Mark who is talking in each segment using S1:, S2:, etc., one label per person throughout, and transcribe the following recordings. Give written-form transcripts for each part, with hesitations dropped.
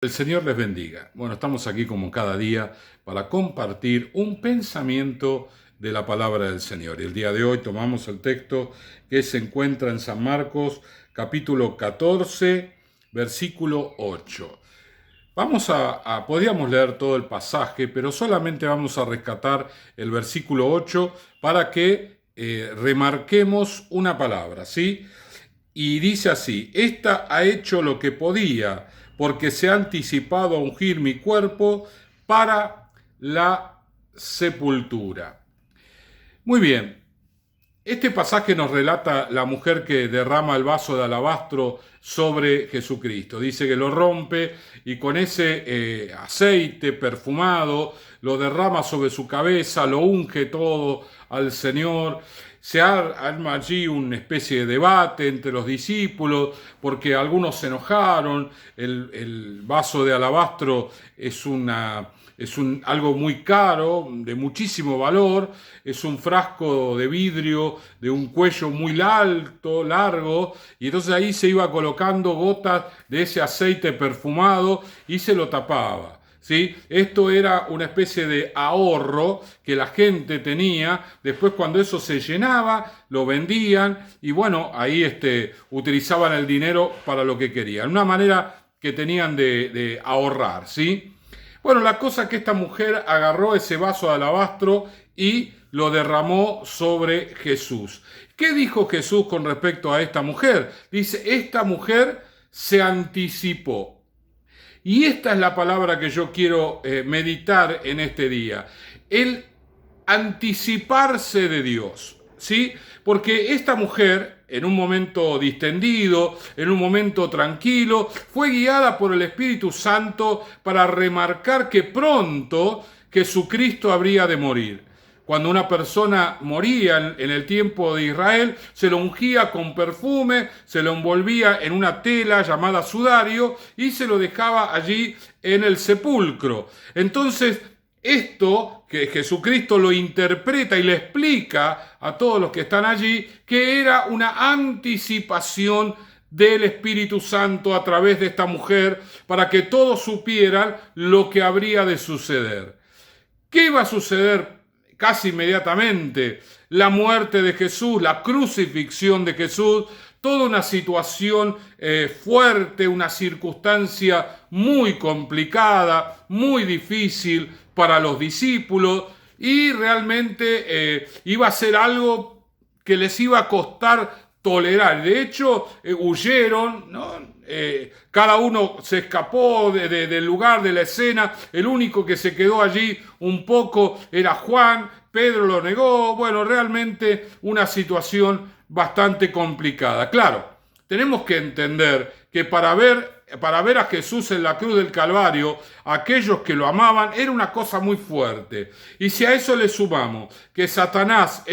S1: El Señor les bendiga. Bueno, estamos aquí como cada día para compartir un pensamiento de la palabra del Señor. Y el día de hoy tomamos el texto que se encuentra en San Marcos, capítulo 14, versículo 8. Podríamos leer todo el pasaje, pero solamente vamos a rescatar el versículo 8 para que remarquemos una palabra, ¿sí? Y dice así: esta ha hecho lo que podía, porque se ha anticipado a ungir mi cuerpo para la sepultura. Muy bien, este pasaje nos relata la mujer que derrama el vaso de alabastro sobre Jesucristo. Dice que lo rompe y con ese aceite perfumado lo derrama sobre su cabeza, lo unge todo al Señor. Se arma allí una especie de debate entre los discípulos porque algunos se enojaron. El vaso de alabastro es algo muy caro, de muchísimo valor. Es un frasco de vidrio de un cuello muy alto, largo, y entonces ahí se iba colocando gotas de ese aceite perfumado y se lo tapaba. ¿Sí? Esto era una especie de ahorro que la gente tenía. Después, cuando eso se llenaba, lo vendían y bueno, ahí utilizaban el dinero para lo que querían. Una manera que tenían de ahorrar, ¿sí? Bueno, la cosa es que esta mujer agarró ese vaso de alabastro y lo derramó sobre Jesús. ¿Qué dijo Jesús con respecto a esta mujer? Dice: esta mujer se anticipó. Y esta es la palabra que yo quiero meditar en este día. El anticiparse de Dios, ¿sí? Porque esta mujer, en un momento distendido, en un momento tranquilo, fue guiada por el Espíritu Santo para remarcar que pronto Jesucristo habría de morir. Cuando una persona moría en el tiempo de Israel, se lo ungía con perfume, se lo envolvía en una tela llamada sudario y se lo dejaba allí en el sepulcro. Entonces, esto que Jesucristo lo interpreta y le explica a todos los que están allí, que era una anticipación del Espíritu Santo a través de esta mujer, para que todos supieran lo que habría de suceder. ¿Qué iba a suceder casi inmediatamente? La muerte de Jesús, la crucifixión de Jesús, toda una situación fuerte, una circunstancia muy complicada, muy difícil para los discípulos, y realmente iba a ser algo que les iba a costar tolerar. De hecho, huyeron, ¿no? Cada uno se escapó del lugar, de la escena. El único que se quedó allí un poco era Juan. Pedro lo negó. Bueno, realmente una situación bastante complicada. Claro, tenemos que entender que para ver a Jesús en la cruz del Calvario, aquellos que lo amaban, era una cosa muy fuerte. Y si a eso le sumamos que Satanás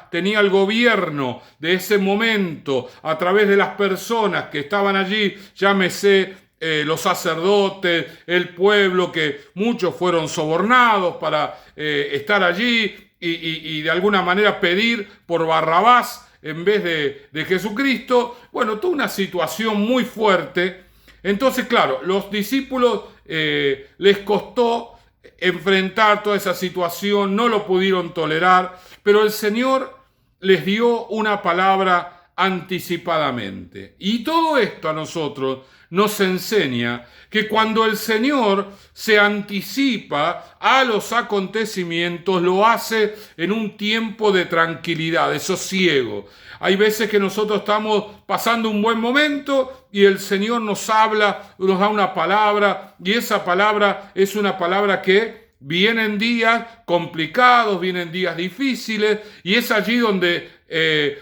S1: tenía el gobierno de ese momento a través de las personas que estaban allí, llámese los sacerdotes, el pueblo, que muchos fueron sobornados para estar allí y de alguna manera pedir por Barrabás en vez de Jesucristo. Bueno, toda una situación muy fuerte. Entonces, claro, los discípulos les costó enfrentar toda esa situación, no lo pudieron tolerar, pero el Señor les dio una palabra anticipadamente. Y todo esto a nosotros nos enseña que cuando el Señor se anticipa a los acontecimientos, lo hace en un tiempo de tranquilidad, de sosiego. Hay veces que nosotros estamos pasando un buen momento y el Señor nos habla, nos da una palabra, y esa palabra es una palabra que vienen días complicados, vienen días difíciles, y es allí donde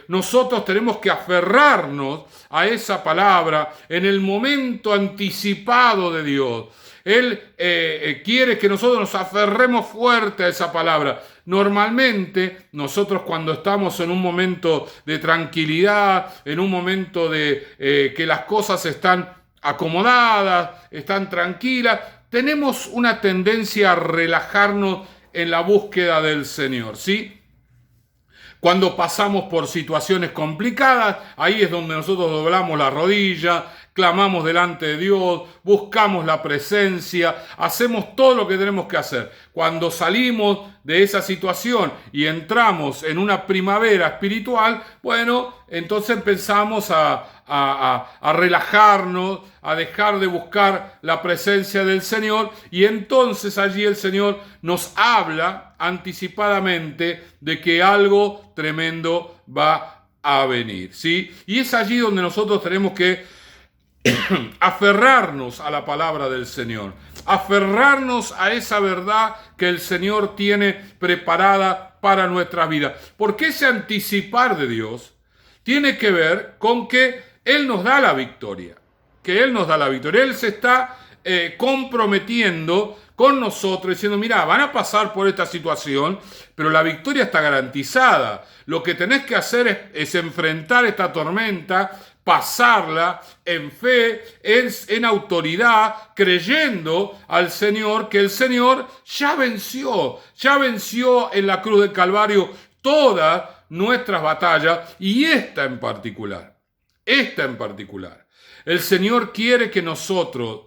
S1: nosotros tenemos que aferrarnos a esa palabra en el momento anticipado de Dios. Él quiere que nosotros nos aferremos fuerte a esa palabra. Normalmente nosotros, cuando estamos en un momento de tranquilidad, en un momento de que las cosas están acomodadas, están tranquilas, tenemos una tendencia a relajarnos en la búsqueda del Señor, ¿sí? Cuando pasamos por situaciones complicadas, ahí es donde nosotros doblamos la rodilla, clamamos delante de Dios, buscamos la presencia, hacemos todo lo que tenemos que hacer. Cuando salimos de esa situación y entramos en una primavera espiritual, bueno, entonces empezamos a relajarnos, a dejar de buscar la presencia del Señor, y entonces allí el Señor nos habla anticipadamente de que algo tremendo va a venir, ¿sí? Y es allí donde nosotros tenemos que aferrarnos a la palabra del Señor, aferrarnos a esa verdad que el Señor tiene preparada para nuestra vida. Porque ese anticipar de Dios tiene que ver con que Él nos da la victoria, Él se está comprometiendo con nosotros, diciendo, mira, van a pasar por esta situación, pero la victoria está garantizada. Lo que tenés que hacer es enfrentar esta tormenta, pasarla en fe, en autoridad, creyendo al Señor, que el Señor ya venció en la cruz del Calvario todas nuestras batallas, y esta en particular. El Señor quiere que nosotros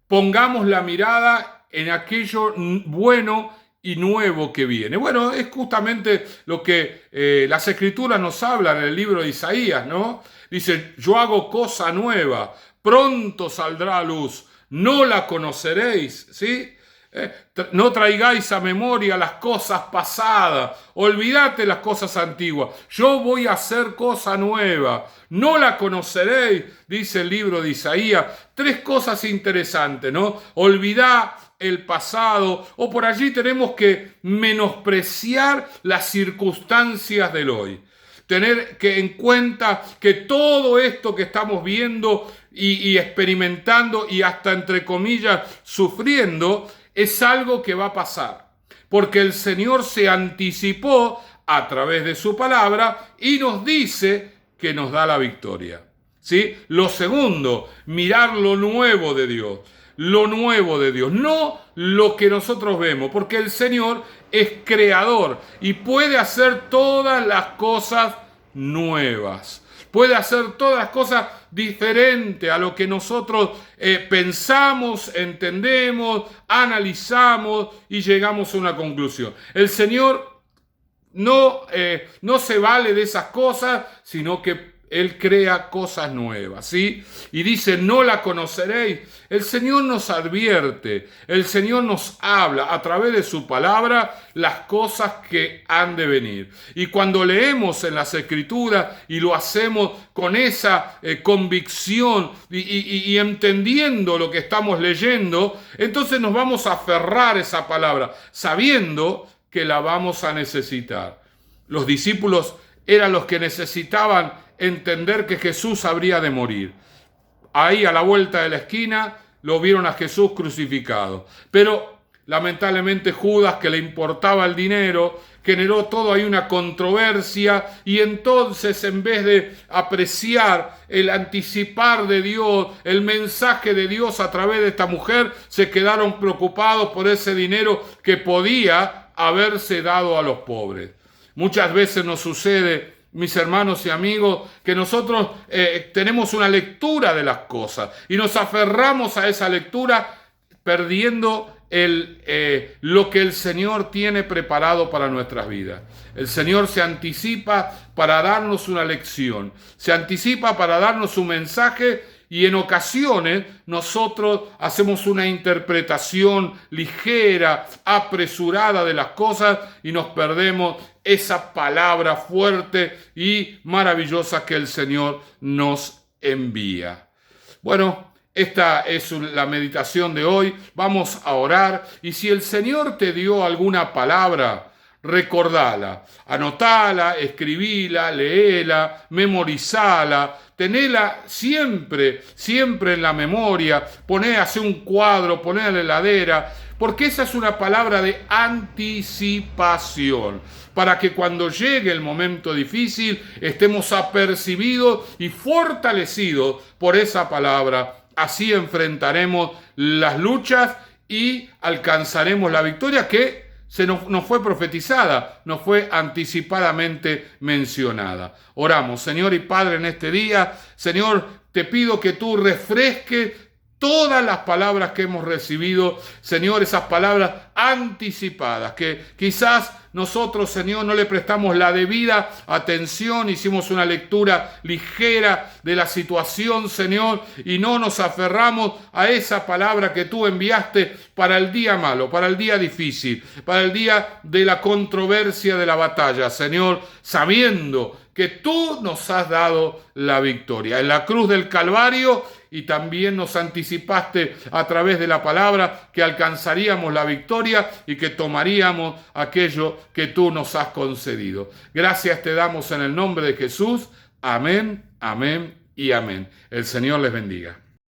S1: pongamos la mirada en aquello bueno y nuevo que viene. Bueno, es justamente lo que las Escrituras nos hablan en el libro de Isaías, ¿no? Dice, yo hago cosa nueva, pronto saldrá a luz, no la conoceréis, ¿sí? No traigáis a memoria las cosas pasadas, olvídate las cosas antiguas, yo voy a hacer cosa nueva, no la conoceréis, dice el libro de Isaías. 3 cosas interesantes, ¿no? Olvidá el pasado, o por allí tenemos que menospreciar las circunstancias del hoy. Tener que en cuenta que todo esto que estamos viendo y experimentando y hasta entre comillas sufriendo es algo que va a pasar, porque el Señor se anticipó a través de su palabra y nos dice que nos da la victoria, ¿sí? Lo segundo, mirar lo nuevo de Dios, no lo que nosotros vemos, porque el Señor es creador y puede hacer todas las cosas nuevas. Puede hacer todas las cosas diferentes a lo que nosotros pensamos, entendemos, analizamos y llegamos a una conclusión. El Señor no se vale de esas cosas, sino que Él crea cosas nuevas, ¿sí? Y dice, no la conoceréis. El Señor nos advierte, el Señor nos habla a través de su palabra las cosas que han de venir. Y cuando leemos en las Escrituras y lo hacemos con esa convicción y entendiendo lo que estamos leyendo, entonces nos vamos a aferrar a esa palabra, sabiendo que la vamos a necesitar. Los discípulos eran los que necesitaban entender que Jesús habría de morir. Ahí a la vuelta de la esquina lo vieron a Jesús crucificado. Pero lamentablemente Judas, que le importaba el dinero, generó todo ahí una controversia, y entonces en vez de apreciar el anticipar de Dios, el mensaje de Dios a través de esta mujer, se quedaron preocupados por ese dinero que podía haberse dado a los pobres. Muchas veces nos sucede, mis hermanos y amigos, que nosotros tenemos una lectura de las cosas y nos aferramos a esa lectura perdiendo lo que el Señor tiene preparado para nuestras vidas. El Señor se anticipa para darnos una lección, se anticipa para darnos un mensaje, y en ocasiones nosotros hacemos una interpretación ligera, apresurada de las cosas y nos perdemos esa palabra fuerte y maravillosa que el Señor nos envía. Bueno, esta es la meditación de hoy. Vamos a orar, y si el Señor te dio alguna palabra, recordala, anotala, escribila, leela, memorizala, tenela siempre en la memoria, hace un cuadro, poné en la heladera, porque esa es una palabra de anticipación, para que cuando llegue el momento difícil estemos apercibidos y fortalecidos por esa palabra. Así enfrentaremos las luchas y alcanzaremos la victoria que nos fue profetizada, nos fue anticipadamente mencionada. Oramos. Señor y Padre, en este día, Señor, te pido que tú refresques todas las palabras que hemos recibido, Señor, esas palabras anticipadas, que quizás nosotros, Señor, no le prestamos la debida atención, hicimos una lectura ligera de la situación, Señor, y no nos aferramos a esa palabra que tú enviaste para el día malo, para el día difícil, para el día de la controversia de la batalla, Señor, sabiendo que tú nos has dado la victoria. En la cruz del Calvario, y también nos anticipaste a través de la palabra que alcanzaríamos la victoria y que tomaríamos aquello que tú nos has concedido. Gracias te damos en el nombre de Jesús. Amén, amén y amén. El Señor les bendiga.